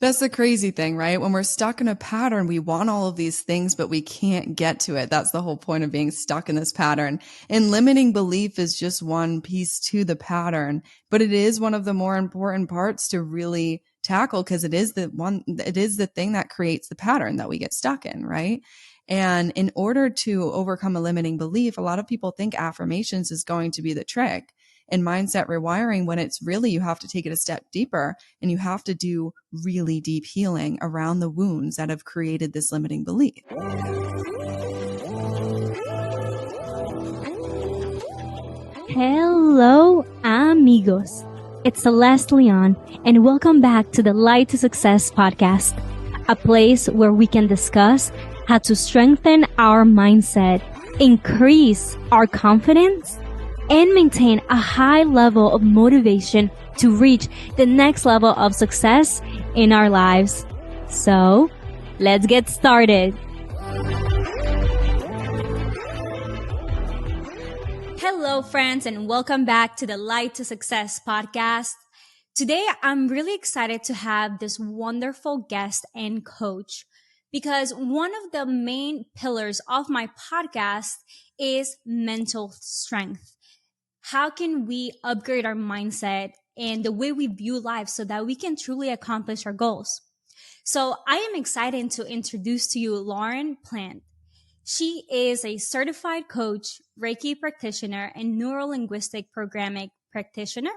That's the crazy thing, right? When we're stuck in a pattern, we want all of these things, but we can't get to it. That's the whole point of being stuck in this pattern. And limiting belief is just one piece to the pattern, but it is one of the more important parts to really tackle because it is the thing that creates the pattern that we get stuck in, right? And in order to overcome a limiting belief, a lot of people think affirmations is going to be the trick in mindset rewiring when it's really you have to take it a step deeper and you have to do really deep healing around the wounds that have created this limiting belief. Hello, amigos. It's Celeste Leon, and welcome back to the Light to Success podcast, a place where we can discuss how to strengthen our mindset, increase our confidence, and maintain a high level of motivation to reach the next level of success in our lives. So, let's get started. Hello, friends, and welcome back to the Light to Success podcast. Today, I'm really excited to have this wonderful guest and coach because one of the main pillars of my podcast is mental strength. How can we upgrade our mindset and the way we view life so that we can truly accomplish our goals? So I am excited to introduce to you Lauren Plante. She is a certified coach, Reiki practitioner, and neuro-linguistic programming practitioner.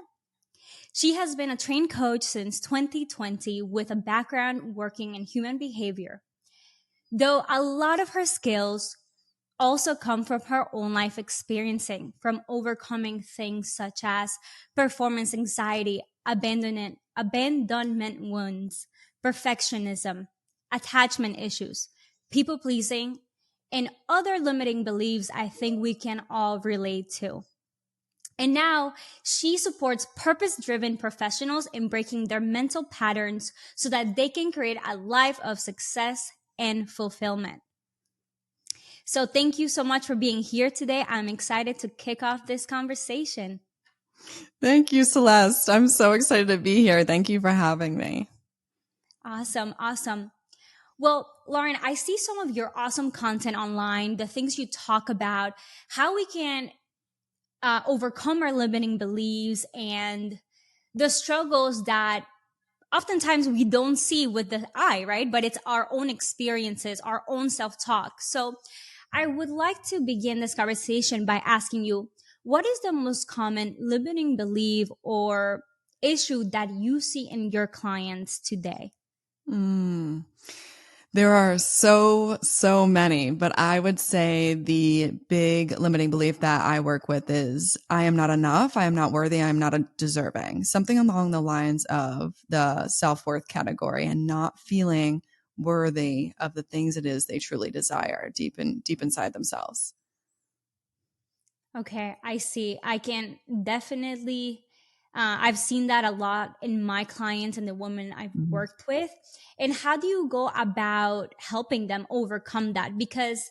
She has been a trained coach since 2020 with a background working in human behavior. Though a lot of her skills also come from her own life experiencing, from overcoming things such as performance anxiety, abandonment wounds, perfectionism, attachment issues, people pleasing, and other limiting beliefs I think we can all relate to. And now she supports purpose-driven professionals in breaking their mental patterns so that they can create a life of success and fulfillment. So thank you so much for being here today. I'm excited to kick off this conversation. Thank you, Celeste. I'm so excited to be here. Thank you for having me. Awesome. Well, Lauren, I see some of your awesome content online, the things you talk about, how we can overcome our limiting beliefs and the struggles that oftentimes we don't see with the eye, right? But it's our own experiences, our own self-talk. So I would like to begin this conversation by asking you, what is the most common limiting belief or issue that you see in your clients today? There are so many, but I would say the big limiting belief that I work with is I am not enough. I am not worthy. I am not deserving. Something along the lines of the self-worth category and not feeling worthy of the things it is they truly desire deep inside themselves. Okay, I see. I can definitely, I've seen that a lot in my clients and the women I've worked with. And how do you go about helping them overcome that? Because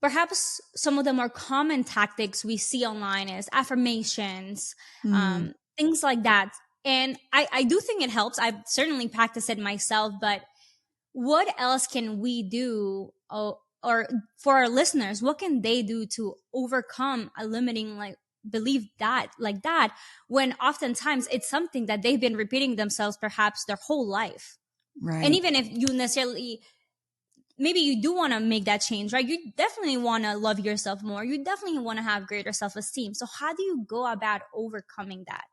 perhaps some of the more common tactics we see online is affirmations, things like that. And I do think it helps. I've certainly practiced it myself, but what else can we do or for our listeners, what can they do to overcome a limiting belief that when oftentimes it's something that they've been repeating themselves perhaps their whole life? Right. And even if you necessarily, maybe you do want to make that change, right? You definitely want to love yourself more. You definitely want to have greater self-esteem. So how do you go about overcoming that?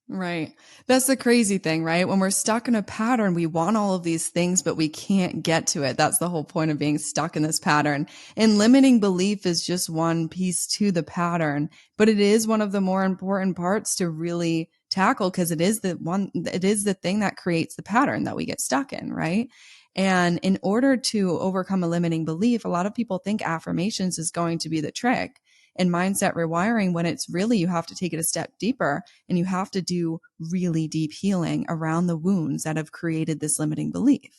Right. That's the crazy thing, right? When we're stuck in a pattern, we want all of these things, but we can't get to it. That's the whole point of being stuck in this pattern. And limiting belief is just one piece to the pattern, but it is one of the more important parts to really tackle because it is the thing that creates the pattern that we get stuck in, right? And in order to overcome a limiting belief, a lot of people think affirmations is going to be the trick in mindset rewiring when it's really you have to take it a step deeper and you have to do really deep healing around the wounds that have created this limiting belief.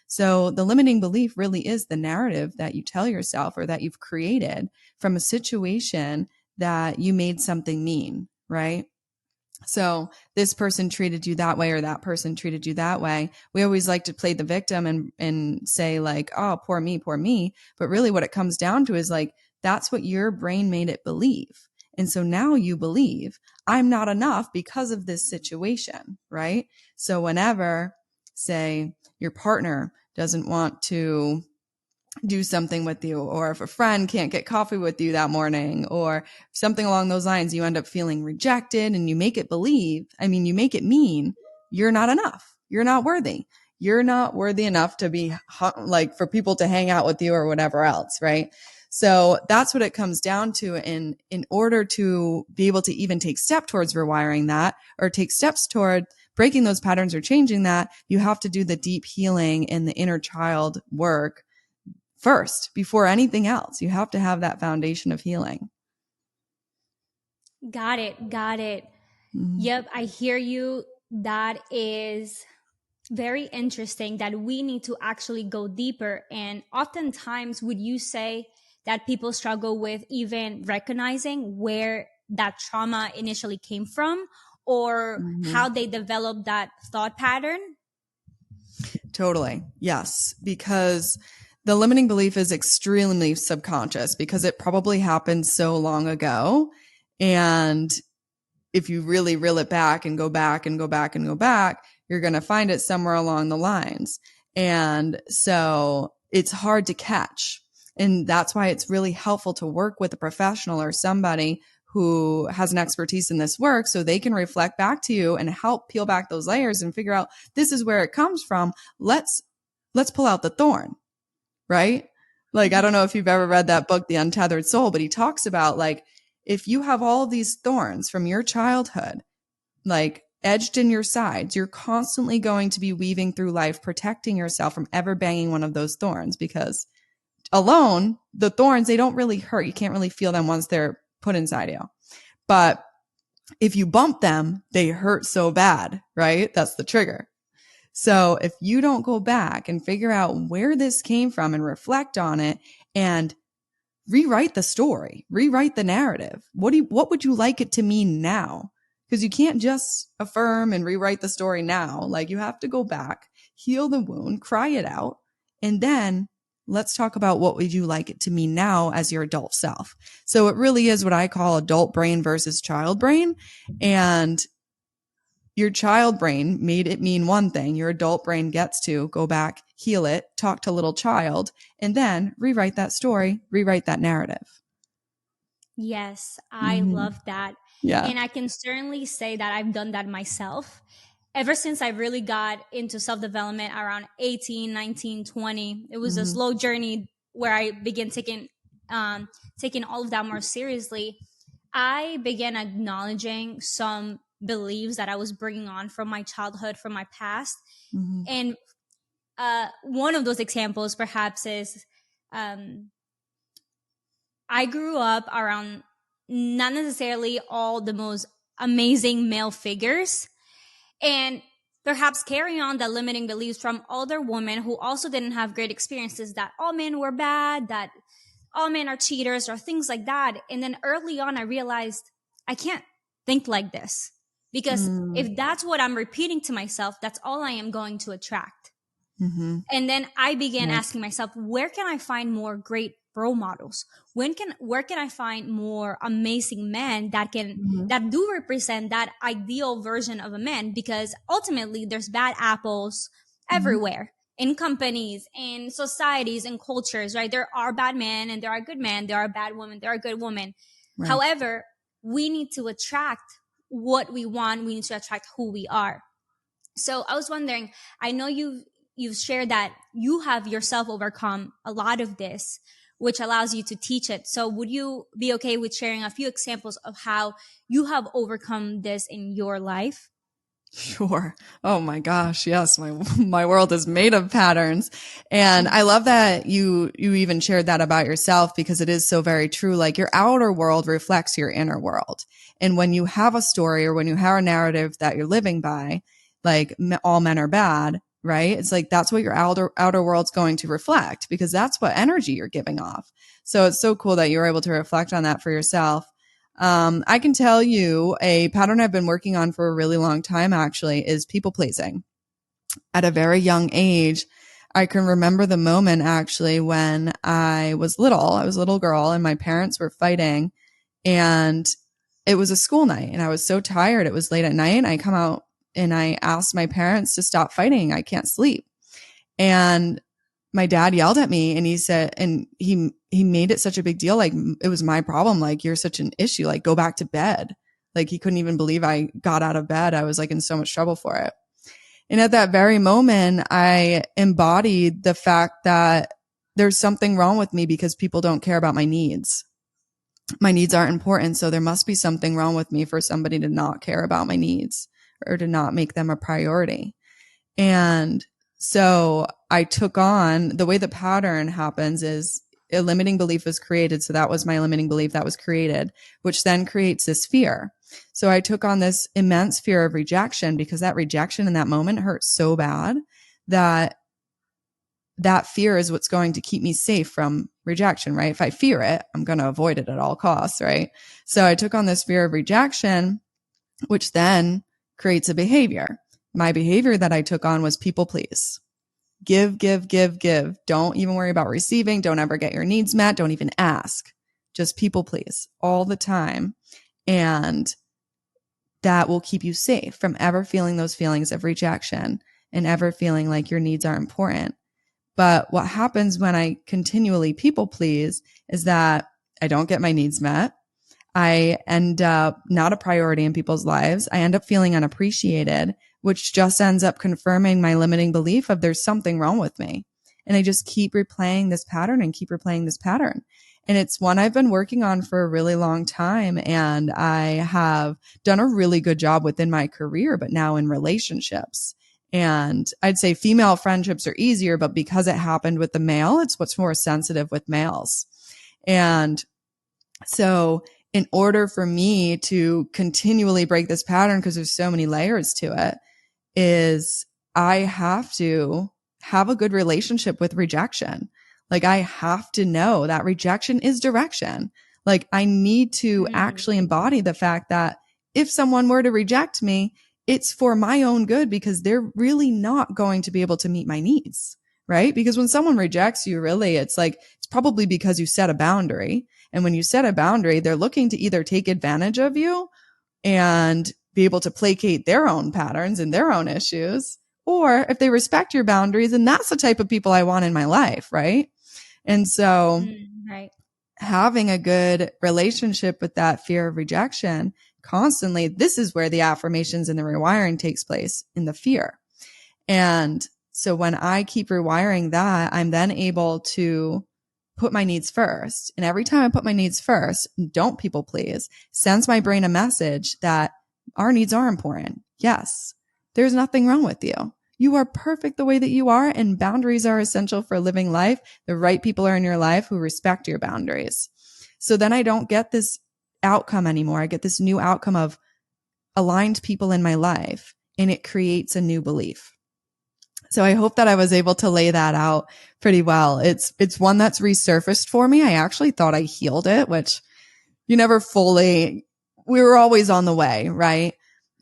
So the limiting belief really is the narrative that you tell yourself or that you've created from a situation that you made something mean, right? So this person treated you that way, or that person treated you that way. We always like to play the victim and say like, oh, poor me, poor me. But really what it comes down to is like, that's what your brain made it believe. And so now you believe I'm not enough because of this situation, right? So whenever, say, your partner doesn't want to do something with you, or if a friend can't get coffee with you that morning, or something along those lines, you end up feeling rejected, and you make it you make it mean you're not enough. You're not worthy. You're not worthy enough to be like for people to hang out with you or whatever else. Right. So that's what it comes down to. And in order to be able to even take steps towards rewiring that, or take steps toward breaking those patterns or changing that, you have to do the deep healing and the inner child work first before anything else. You have to have that foundation of healing. Got it. Got it. Mm-hmm. Yep, I hear you. That is very interesting that we need to actually go deeper. And oftentimes, would you say that people struggle with even recognizing where that trauma initially came from, or how they developed that thought pattern? Totally. Yes. Because the limiting belief is extremely subconscious, because it probably happened so long ago. And if you really reel it back and go back and go back and go back, you're going to find it somewhere along the lines. And so it's hard to catch. And that's why it's really helpful to work with a professional or somebody who has an expertise in this work, so they can reflect back to you and help peel back those layers and figure out, this is where it comes from. Let's pull out the thorn, right? Like, I don't know if you've ever read that book, The Untethered Soul, but he talks about like, if you have all of these thorns from your childhood, like edged in your sides, you're constantly going to be weaving through life, protecting yourself from ever banging one of those thorns, because alone, the thorns, they don't really hurt. You can't really feel them once they're put inside you. But if you bump them, they hurt so bad, right? That's the trigger. So if you don't go back and figure out where this came from and reflect on it and rewrite the story, rewrite the narrative. What would you like it to mean now? Because you can't just affirm and rewrite the story now. Like, you have to go back, heal the wound, cry it out, and then let's talk about what would you like it to mean now as your adult self. So it really is what I call adult brain versus child brain. And your child brain made it mean one thing. Your adult brain gets to go back, heal it, talk to little child, and then rewrite that story, rewrite that narrative. Yes, I love that. Yeah. And I can certainly say that I've done that myself. Ever since I really got into self-development around 18, 19, 20, it was a slow journey where I began taking all of that more seriously. I began acknowledging some beliefs that I was bringing on from my childhood, from my past. And one of those examples perhaps is I grew up around not necessarily all the most amazing male figures, and perhaps carry on the limiting beliefs from older women who also didn't have great experiences, that all men were bad, that all men are cheaters, or things like that. And then early on, I realized I can't think like this, because if that's what I'm repeating to myself, that's all I am going to attract. And then I began asking myself, where can I find more great role models? Where can I find more amazing men that do represent that ideal version of a man? Because ultimately there's bad apples everywhere, in companies, in societies, in cultures, right? There are bad men and there are good men. There are bad women. There are good women. Right. However, we need to attract what we want. We need to attract who we are. So I was wondering, I know you've shared that you have yourself overcome a lot of this, which allows you to teach it. So would you be okay with sharing a few examples of how you have overcome this in your life? Sure. Oh my gosh. Yes. My world is made of patterns. And I love that you even shared that about yourself, because it is so very true. Like, your outer world reflects your inner world. And when you have a story, or when you have a narrative that you're living by, like all men are bad, right? It's like, that's what your outer world's going to reflect, because that's what energy you're giving off. So it's so cool that you were able to reflect on that for yourself. I can tell you a pattern I've been working on for a really long time actually is people pleasing. At a very young age, I can remember the moment actually when I was little. I was a little girl and my parents were fighting, and it was a school night and I was so tired. It was late at night. I come out and I asked my parents to stop fighting. I can't sleep. And my dad yelled at me and he said, and he made it such a big deal. Like it was my problem. Like you're such an issue. Like go back to bed. Like he couldn't even believe I got out of bed. I was like in so much trouble for it. And at that very moment, I embodied the fact that there's something wrong with me because people don't care about my needs. My needs aren't important. So there must be something wrong with me for somebody to not care about my needs or to not make them a priority. And so I took on the way the pattern happens is a limiting belief is created. So that was my limiting belief that was created, which then creates this fear. So I took on this immense fear of rejection because that rejection in that moment hurt so bad that that fear is what's going to keep me safe from rejection, right? If I fear it, I'm going to avoid it at all costs, right? So I took on this fear of rejection, which then creates a behavior. My behavior that I took on was people please. Give, give, give, give. Don't even worry about receiving. Don't ever get your needs met. Don't even ask. Just people please all the time. And that will keep you safe from ever feeling those feelings of rejection and ever feeling like your needs are important. But what happens when I continually people please is that I don't get my needs met. I end up not a priority in people's lives. I end up feeling unappreciated, which just ends up confirming my limiting belief of there's something wrong with me. And I just keep replaying this pattern and keep replaying this pattern. And it's one I've been working on for a really long time. And I have done a really good job within my career, but now in relationships. And I'd say female friendships are easier, but because it happened with the male, it's what's more sensitive with males. And so in order for me to continually break this pattern, because there's so many layers to it, is I have to have a good relationship with rejection. Like I have to know that rejection is direction. Like I need to actually embody the fact that if someone were to reject me, it's for my own good because they're really not going to be able to meet my needs, right? Because when someone rejects you, really, it's like, it's probably because you set a boundary. And when you set a boundary, they're looking to either take advantage of you and be able to placate their own patterns and their own issues, or if they respect your boundaries, and that's the type of people I want in my life, right? And so right. having a good relationship with that fear of rejection constantly, this is where the affirmations and the rewiring takes place in the fear. And so when I keep rewiring that, I'm then able to put my needs first. And every time I put my needs first, don't people please, sends my brain a message that our needs are important. Yes, there's nothing wrong with you. You are perfect the way that you are, and boundaries are essential for living life. The right people are in your life who respect your boundaries. So then I don't get this outcome anymore. I get this new outcome of aligned people in my life, and it creates a new belief. So I hope that I was able to lay that out pretty well. It's one that's resurfaced for me. I actually thought I healed it, which you never fully, we were always on the way, right?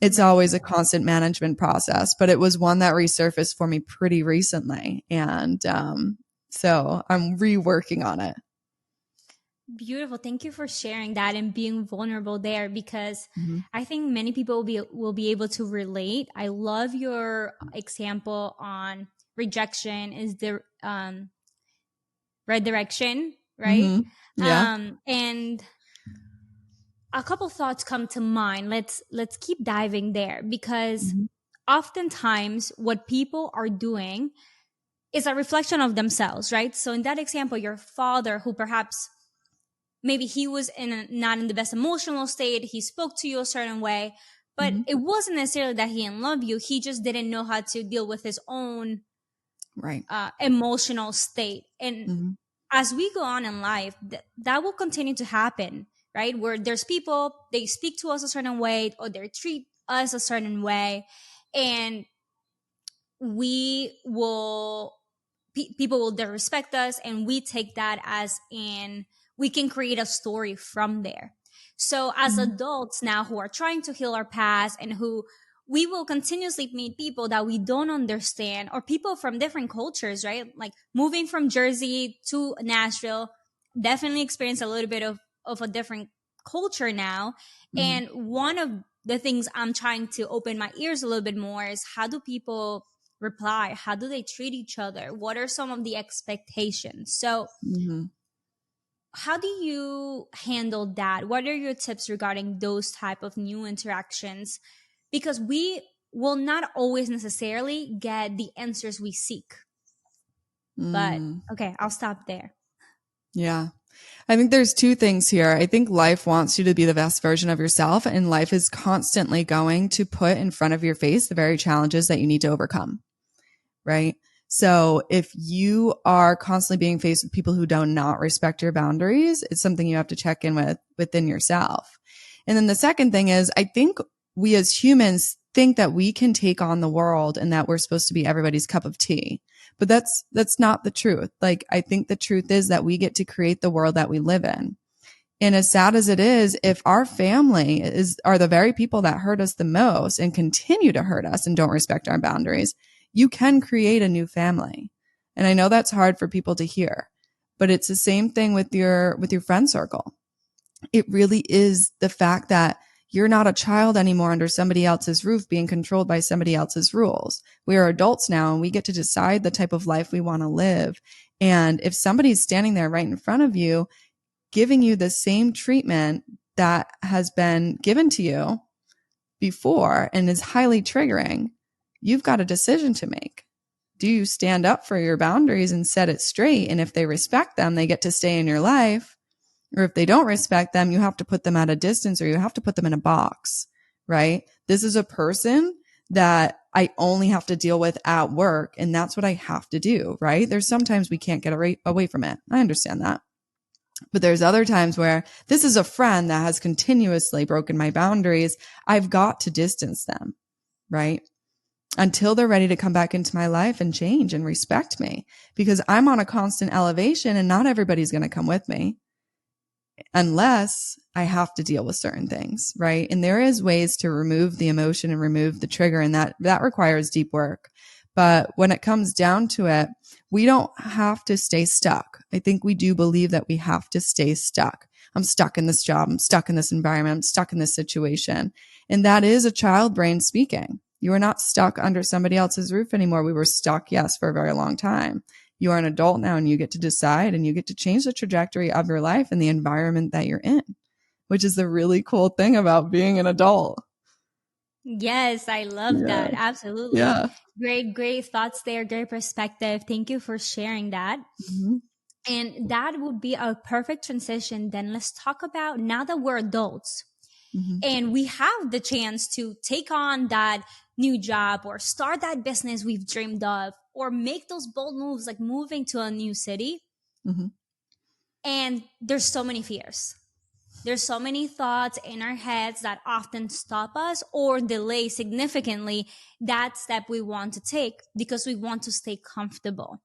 It's always a constant management process, but it was one that resurfaced for me pretty recently. And, so I'm reworking on it. Beautiful. Thank you for sharing that and being vulnerable there, because I think many people will be able to relate. I love your example on rejection is the right direction, right? Mm-hmm. Yeah. And a couple thoughts come to mind. Let's keep diving there, because oftentimes what people are doing is a reflection of themselves, right? So in that example, your father, who perhaps maybe he was not in the best emotional state. He spoke to you a certain way, but it wasn't necessarily that he didn't love you. He just didn't know how to deal with his own Right. Emotional state. And as we go on in life, that will continue to happen, right? Where there's people, they speak to us a certain way or they treat us a certain way. And we will, people will disrespect us, and we take that as in, we can create a story from there. So as Mm-hmm. adults now who are trying to heal our past and who we will continuously meet people that we don't understand or people from different cultures, right? Like moving from Jersey to Nashville, definitely experience a little bit of a different culture now. Mm-hmm. And one of the things I'm trying to open my ears a little bit more is how do people reply? How do they treat each other? What are some of the expectations? So Mm-hmm. how do you handle that? What are your tips regarding those type of new interactions? Because we will not always necessarily get the answers we seek. But Mm. okay, I'll stop there. Yeah. I think there's two things here. I think life wants you to be the best version of yourself, and life is constantly going to put in front of your face the very challenges that you need to overcome. Right. So if you are constantly being faced with people who do not respect your boundaries, it's something you have to check in with within yourself. And then the second thing is, I think we as humans think that we can take on the world and that we're supposed to be everybody's cup of tea. But that's not the truth. Like, I think the truth is that we get to create the world that we live in. And as sad as it is, if our family are the very people that hurt us the most and continue to hurt us and don't respect our boundaries, you can create a new family. And I know that's hard for people to hear, but it's the same thing with your friend circle. It really is the fact that you're not a child anymore under somebody else's roof being controlled by somebody else's rules. We are adults now and we get to decide the type of life we want to live. And if somebody's standing there right in front of you, giving you the same treatment that has been given to you before and is highly triggering, you've got a decision to make. Do you stand up for your boundaries and set it straight? And if they respect them, they get to stay in your life. Or if they don't respect them, you have to put them at a distance or you have to put them in a box, right? This is a person that I only have to deal with at work. And that's what I have to do, right? There's sometimes we can't get away from it. I understand that. But there's other times where this is a friend that has continuously broken my boundaries. I've got to distance them, right? Until they're ready to come back into my life and change and respect me, because I'm on a constant elevation and not everybody's going to come with me unless I have to deal with certain things, right? And there is ways to remove the emotion and remove the trigger, and that requires deep work. But when it comes down to it, we don't have to stay stuck. I think we do believe that we have to stay stuck. I'm stuck in this job. I'm stuck in this environment. I'm stuck in this situation. And that is a child brain speaking. You are not stuck under somebody else's roof anymore. We were stuck, yes, for a very long time. You are an adult now and you get to decide and you get to change the trajectory of your life and the environment that you're in, which is the really cool thing about being an adult. Yes, I love Yeah. that. Absolutely. Yeah. Great thoughts there. Great perspective. Thank you for sharing that. Mm-hmm. And that would be a perfect transition. Then let's talk about now that we're adults Mm-hmm. and we have the chance to take on that new job or start that business we've dreamed of or make those bold moves like moving to a new city. Mm-hmm. And there's so many fears. There's so many thoughts in our heads that often stop us or delay significantly that step we want to take because we want to stay comfortable.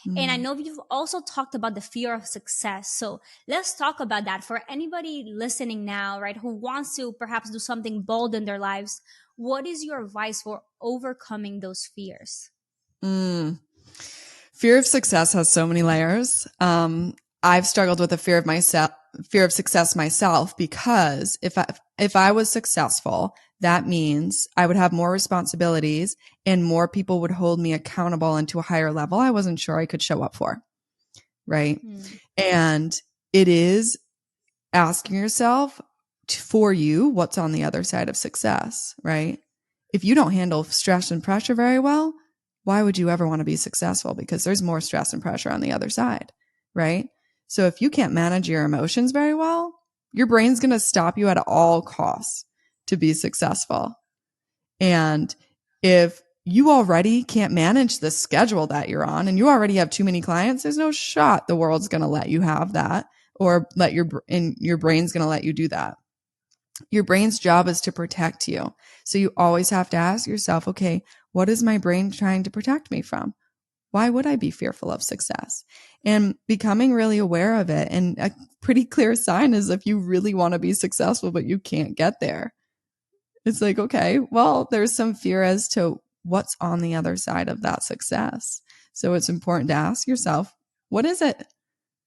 Mm-hmm. And I know you've also talked about the fear of success. So let's talk about that for anybody listening now, right, who wants to perhaps do something bold in their lives. What is your advice for overcoming those fears? Fear of success has so many layers. I've struggled with the fear of success myself, because if I was successful, that means I would have more responsibilities and more people would hold me accountable and to a higher level I wasn't sure I could show up for. Right. And it is asking yourself for you, what's on the other side of success, right? If you don't handle stress and pressure very well, why would you ever want to be successful? Because there's more stress and pressure on the other side, right? So if you can't manage your emotions very well, your brain's going to stop you at all costs to be successful. And if you already can't manage the schedule that you're on and you already have too many clients, there's no shot the world's going to let you have that or your brain's going to let you do that. Your brain's job is to protect you. So you always have to ask yourself, okay, what is my brain trying to protect me from? Why would I be fearful of success? And becoming really aware of it. And a pretty clear sign is if you really want to be successful, but you can't get there. It's like, okay, well, there's some fear as to what's on the other side of that success. So it's important to ask yourself, what is it?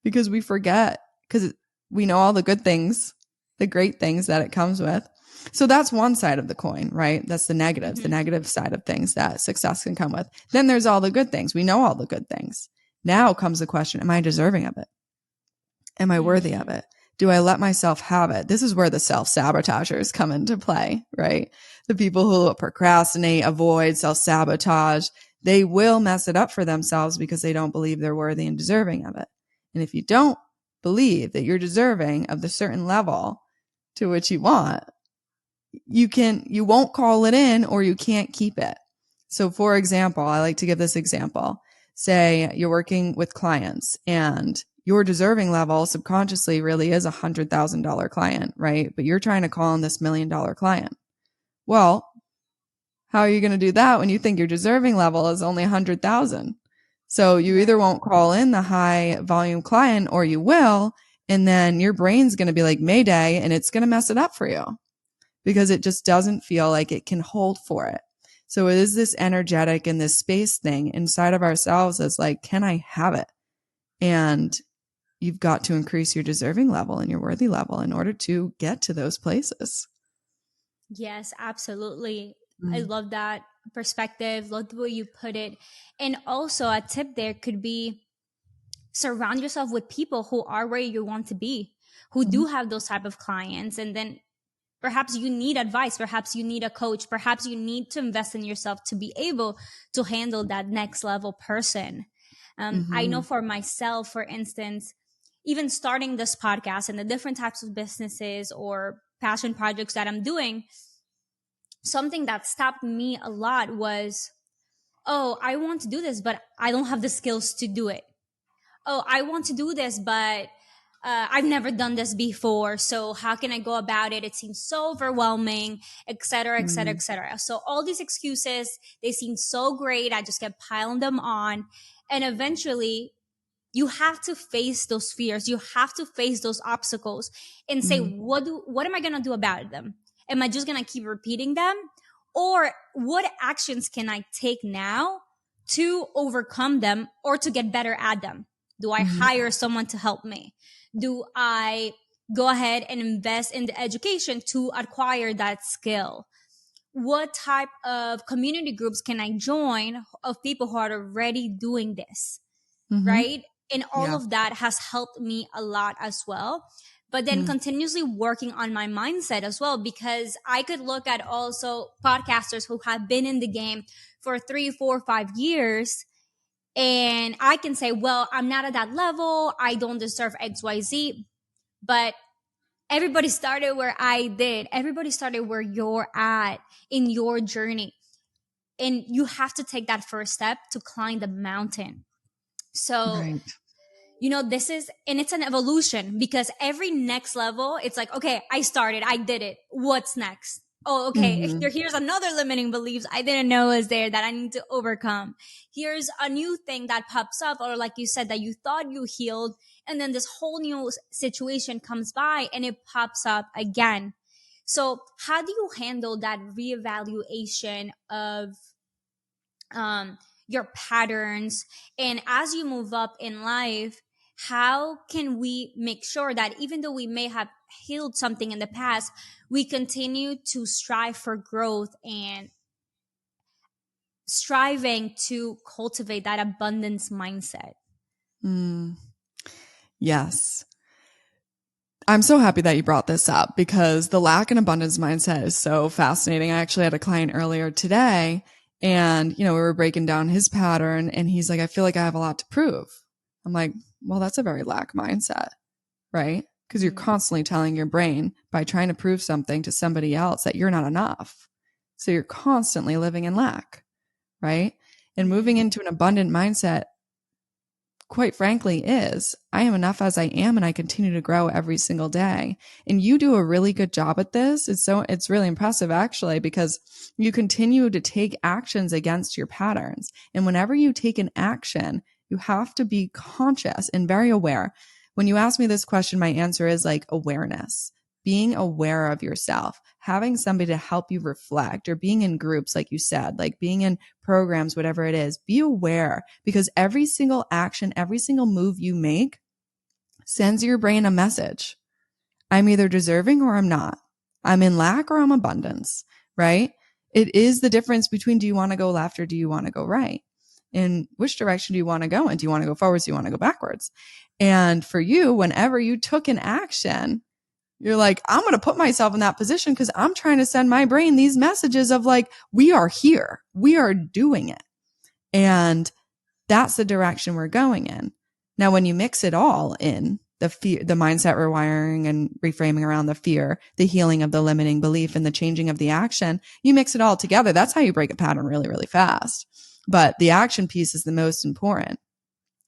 Because we forget, because we know all the good things, the great things that it comes with. So that's one side of the coin, right? That's the negatives, the negative side of things that success can come with. Then there's all the good things. We know all the good things. Now comes the question, am I deserving of it? Am I worthy of it? Do I let myself have it? This is where the self-sabotagers come into play, right? The people who procrastinate, avoid, self-sabotage, they will mess it up for themselves because they don't believe they're worthy and deserving of it. And if you don't believe that you're deserving of the certain level to which you want, you won't call it in, or you can't keep it. So for example, I like to give this example. Say you're working with clients and your deserving level subconsciously really is $100,000 client, right? But you're trying to call in this $1 million client. Well, how are you going to do that when you think your deserving level is only 100,000? So you either won't call in the high volume client, or you will, and then your brain's going to be like Mayday, and it's going to mess it up for you because it just doesn't feel like it can hold for it. So it is this energetic and this space thing inside of ourselves that's like, can I have it? And you've got to increase your deserving level and your worthy level in order to get to those places. Yes, absolutely. I love that perspective. Love the way you put it. And also a tip there could be surround yourself with people who are where you want to be, who do have those type of clients. And then perhaps you need advice. Perhaps you need a coach. Perhaps you need to invest in yourself to be able to handle that next level person. I know for myself, for instance, even starting this podcast and the different types of businesses or passion projects that I'm doing, something that stopped me a lot was, oh, I want to do this, but I don't have the skills to do it. Oh, I want to do this, but I've never done this before. So how can I go about it? It seems so overwhelming, et cetera, et cetera, et cetera. So all these excuses, they seem so great. I just kept piling them on. And eventually you have to face those fears. You have to face those obstacles and say, what am I going to do about them? Am I just going to keep repeating them? Or what actions can I take now to overcome them or to get better at them? Do I hire someone to help me? Do I go ahead and invest in the education to acquire that skill? What type of community groups can I join of people who are already doing this? Right? And all of that has helped me a lot as well. But then continuously working on my mindset as well, because I could look at also podcasters who have been in the game for 3, 4, 5 years. And I can say, well, I'm not at that level. I don't deserve XYZ. But everybody started where I did. Everybody started where you're at in your journey. And you have to take that first step to climb the mountain. So, this is, and it's an evolution, because every next level, it's like, okay, I started, I did it. What's next? Oh, okay. Here's another limiting beliefs I didn't know was there that I need to overcome. Here's a new thing that pops up, or like you said, that you thought you healed, and then this whole new situation comes by and it pops up again. So how do you handle that reevaluation of your patterns? And as you move up in life, how can we make sure that even though we may have healed something in the past, we continue to strive for growth and striving to cultivate that abundance mindset? Yes. I'm so happy that you brought this up, because the lack and abundance mindset is so fascinating. I actually had a client earlier today, and, we were breaking down his pattern, and he's like, I feel like I have a lot to prove. I'm like, well, that's a very lack mindset, right? Because you're constantly telling your brain by trying to prove something to somebody else that you're not enough. So you're constantly living in lack, right? And moving into an abundant mindset quite frankly is, I am enough as I am and I continue to grow every single day. And you do a really good job at this. It's really impressive actually, because you continue to take actions against your patterns. And whenever you take an action, you have to be conscious and very aware. When you ask me this question, my answer is like awareness, being aware of yourself, having somebody to help you reflect, or being in groups, like you said, like being in programs, whatever it is. Be aware, because every single action, every single move you make sends your brain a message. I'm either deserving or I'm not. I'm in lack or I'm abundance, right? It is the difference between, do you want to go left or do you want to go right? In which direction do you want to go? And do you want to go forwards? Do you want to go backwards? And for you, whenever you took an action, you're like, I'm going to put myself in that position because I'm trying to send my brain these messages of like, we are here. We are doing it. And that's the direction we're going in. Now, when you mix it all in, the fear, the mindset rewiring and reframing around the fear, the healing of the limiting belief, and the changing of the action, you mix it all together. That's how you break a pattern really, really fast. But the action piece is the most important.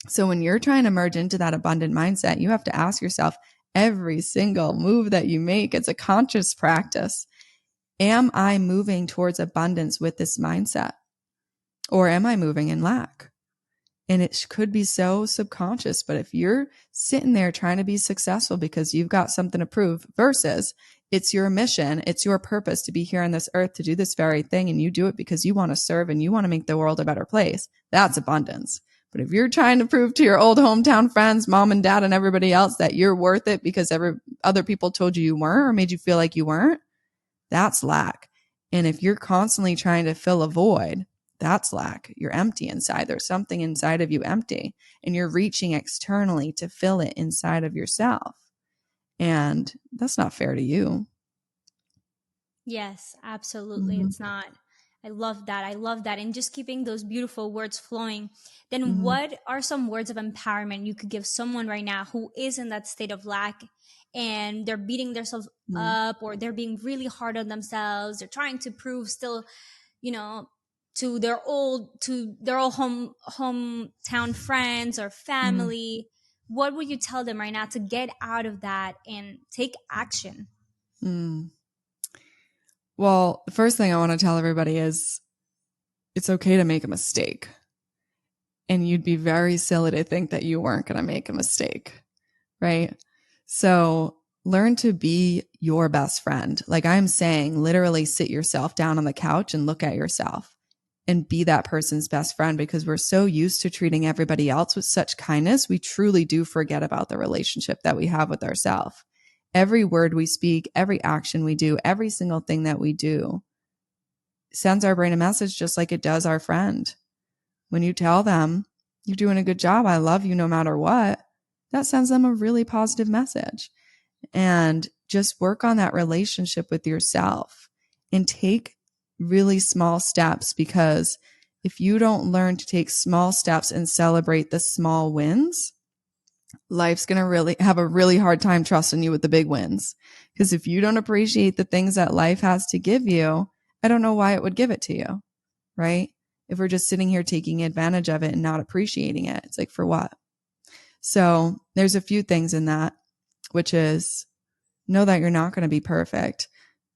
So when you're trying to merge into that abundant mindset, you have to ask yourself, every single move that you make, it's a conscious practice. Am I moving towards abundance with this mindset? Or am I moving in lack? And it could be so subconscious, but if you're sitting there trying to be successful because you've got something to prove versus it's your mission, it's your purpose to be here on this earth to do this very thing, and you do it because you want to serve and you want to make the world a better place, that's abundance. But if you're trying to prove to your old hometown friends, mom and dad and everybody else that you're worth it because other people told you weren't or made you feel like you weren't, that's lack. And if you're constantly trying to fill a void, that's lack. You're empty inside. There's something inside of you empty, and you're reaching externally to fill it inside of yourself. And that's not fair to you. Yes, absolutely. It's not. I love that. I love that. And just keeping those beautiful words flowing. Then what are some words of empowerment you could give someone right now who is in that state of lack and they're beating themselves up, or they're being really hard on themselves? They're trying to prove still, to their old hometown friends or family. What would you tell them right now to get out of that and take action? Well, the first thing I want to tell everybody is it's okay to make a mistake. And you'd be very silly to think that you weren't going to make a mistake, right? So learn to be your best friend. Like I'm saying, literally sit yourself down on the couch and look at yourself and be that person's best friend, because we're so used to treating everybody else with such kindness. We truly do forget about the relationship that we have with ourselves. Every word we speak, every action we do, every single thing that we do sends our brain a message, just like it does our friend. When you tell them you're doing a good job, I love you no matter what, that sends them a really positive message. And just work on that relationship with yourself and take really small steps, because if you don't learn to take small steps and celebrate the small wins, life's going to really have a really hard time trusting you with the big wins. Because if you don't appreciate the things that life has to give you, I don't know why it would give it to you, right? If we're just sitting here taking advantage of it and not appreciating it, it's like, for what? So there's a few things in that, which is know that you're not going to be perfect.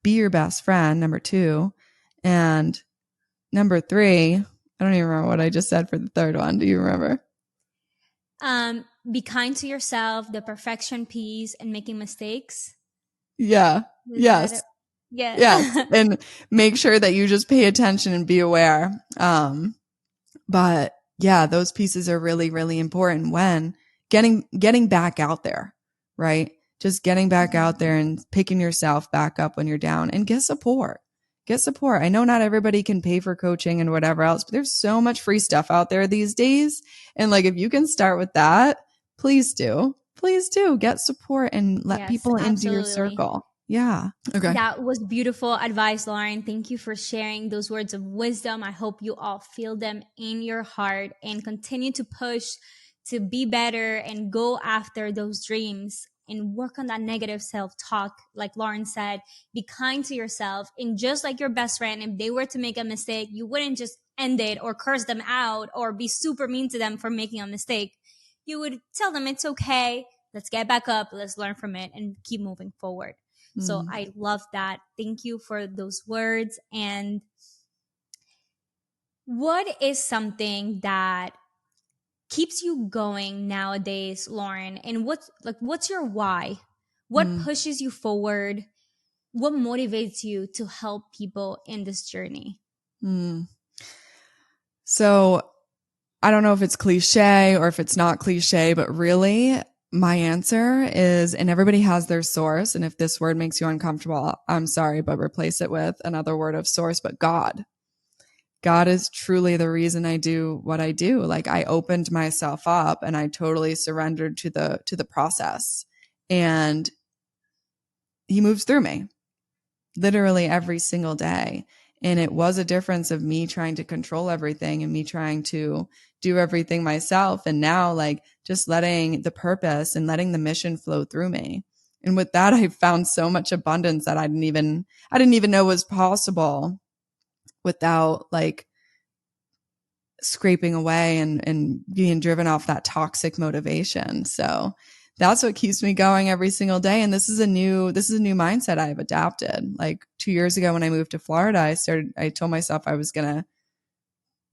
Be your best friend, number 2. And number 3, I don't even remember what I just said for the third one. Do you remember? Be kind to yourself, the perfection piece, and making mistakes. Yeah. Yes. Yeah. Yes. And make sure that you just pay attention and be aware. But yeah, those pieces are really, really important when getting back out there, right? Just getting back out there and picking yourself back up when you're down, and get support. Get support. I know not everybody can pay for coaching and whatever else, but there's so much free stuff out there these days. And like, if you can start with that, please do. Please do get support and let people into your circle. Yeah. Okay. That was beautiful advice, Lauren. Thank you for sharing those words of wisdom. I hope you all feel them in your heart and continue to push to be better and go after those dreams and work on that negative self-talk. Like Lauren said, be kind to yourself. And just like your best friend, if they were to make a mistake, you wouldn't just end it or curse them out or be super mean to them for making a mistake. you would tell them it's okay. Let's get back up. Let's learn from it and keep moving forward. So I love that. Thank you for those words. And what is something that keeps you going nowadays, Lauren? And what's your why? What pushes you forward? What motivates you to help people in this journey? So I don't know if it's cliche or if it's not cliche, but really my answer is, and everybody has their source. And if this word makes you uncomfortable, I'm sorry, but replace it with another word of source, but God. God is truly the reason I do what I do. Like, I opened myself up and I totally surrendered to the process, and he moves through me literally every single day. And it was a difference of me trying to control everything and me trying to do everything myself. And now, like, just letting the purpose and letting the mission flow through me. And with that, I found so much abundance that I didn't even know was possible without like scraping away and being driven off that toxic motivation. So that's what keeps me going every single day. And this is a new mindset I've adapted. Like 2 years ago when I moved to Florida, I told myself I was going to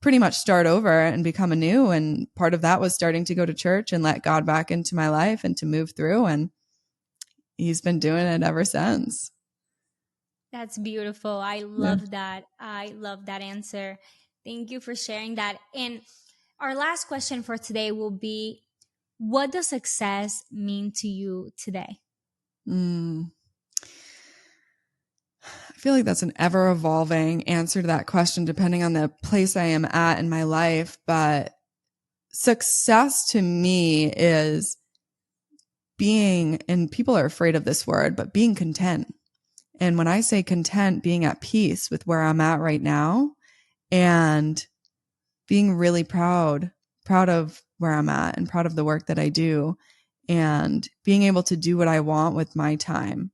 pretty much start over and become anew. And part of that was starting to go to church and let God back into my life and to move through. And he's been doing it ever since. That's beautiful. I love that. I love that answer. Thank you for sharing that. And our last question for today will be, what does success mean to you today? I feel like that's an ever evolving answer to that question, depending on the place I am at in my life. But success to me is being, and people are afraid of this word, but being content. And when I say content, being at peace with where I'm at right now and being really proud of where I'm at and proud of the work that I do and being able to do what I want with my time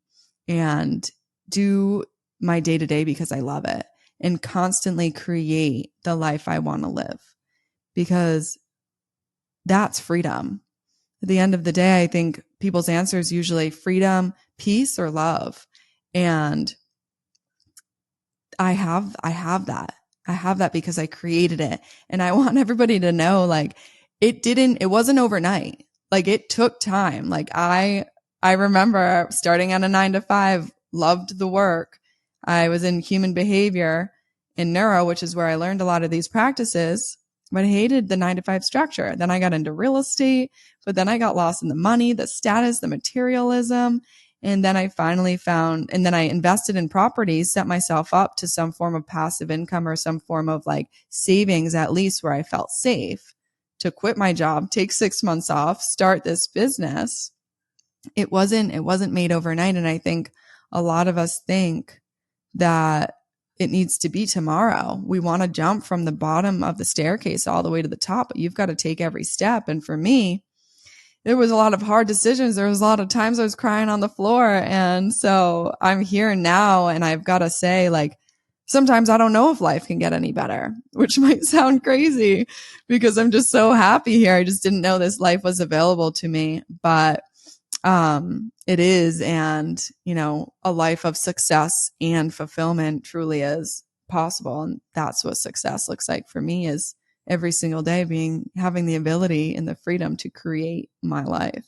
and do my day to day because I love it and constantly create the life I want to live, because that's freedom. At the end of the day, I think people's answer is usually freedom, peace, or love. And I have that. I have that because I created it. And I want everybody to know, like, it wasn't overnight. Like, it took time. Like, I remember starting at a 9-to-5, loved the work. I was in human behavior in neuro, which is where I learned a lot of these practices, but I hated the 9-to-5 structure. Then I got into real estate, but then I got lost in the money, the status, the materialism. And then I finally found, and then I invested in properties, set myself up to some form of passive income or some form of like savings, at least where I felt safe to quit my job, take 6 months off, start this business. It wasn't made overnight. And I think a lot of us think that it needs to be tomorrow. We want to jump from the bottom of the staircase all the way to the top, but you've got to take every step. And for me, there was a lot of hard decisions. There was a lot of times I was crying on the floor. And so I'm here now, and I've got to say, like, sometimes I don't know if life can get any better, which might sound crazy because I'm just so happy here. I just didn't know this life was available to me, but it is. And, you know, a life of success and fulfillment truly is possible. And that's what success looks like for me, is every single day having the ability and the freedom to create my life.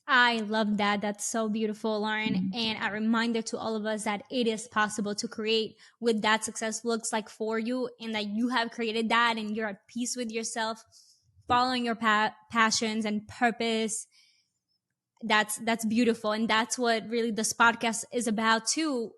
I love that. That's so beautiful, Lauren. And a reminder to all of us that it is possible to create what that success looks like for you, and that you have created that and you're at peace with yourself, following your passions and purpose. That's beautiful. And that's what really this podcast is about too.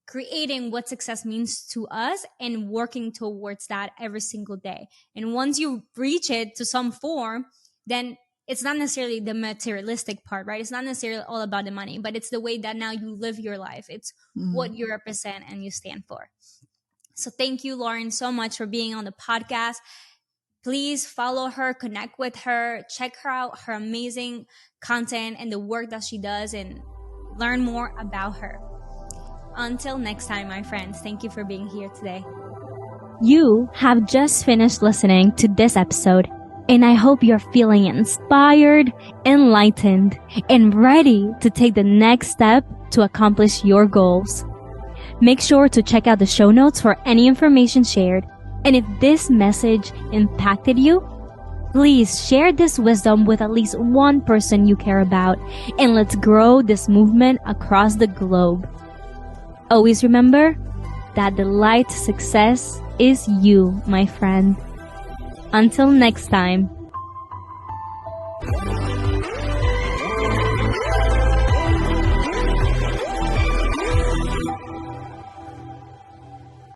Creating what success means to us and working towards that every single day. And once you reach it to some form, then it's not necessarily the materialistic part, right? It's not necessarily all about the money, but it's the way that now you live your life. It's what you represent and you stand for. So thank you, Lauren, so much for being on the podcast. Please follow her, connect with her, check her out, her amazing content and the work that she does, and learn more about her. Until next time, my friends, thank you for being here today. You have just finished listening to this episode. And I hope you're feeling inspired, enlightened, and ready to take the next step to accomplish your goals. Make sure to check out the show notes for any information shared. And if this message impacted you, please share this wisdom with at least one person you care about, and let's grow this movement across the globe. Always remember that the light to success is you, my friend. Until next time.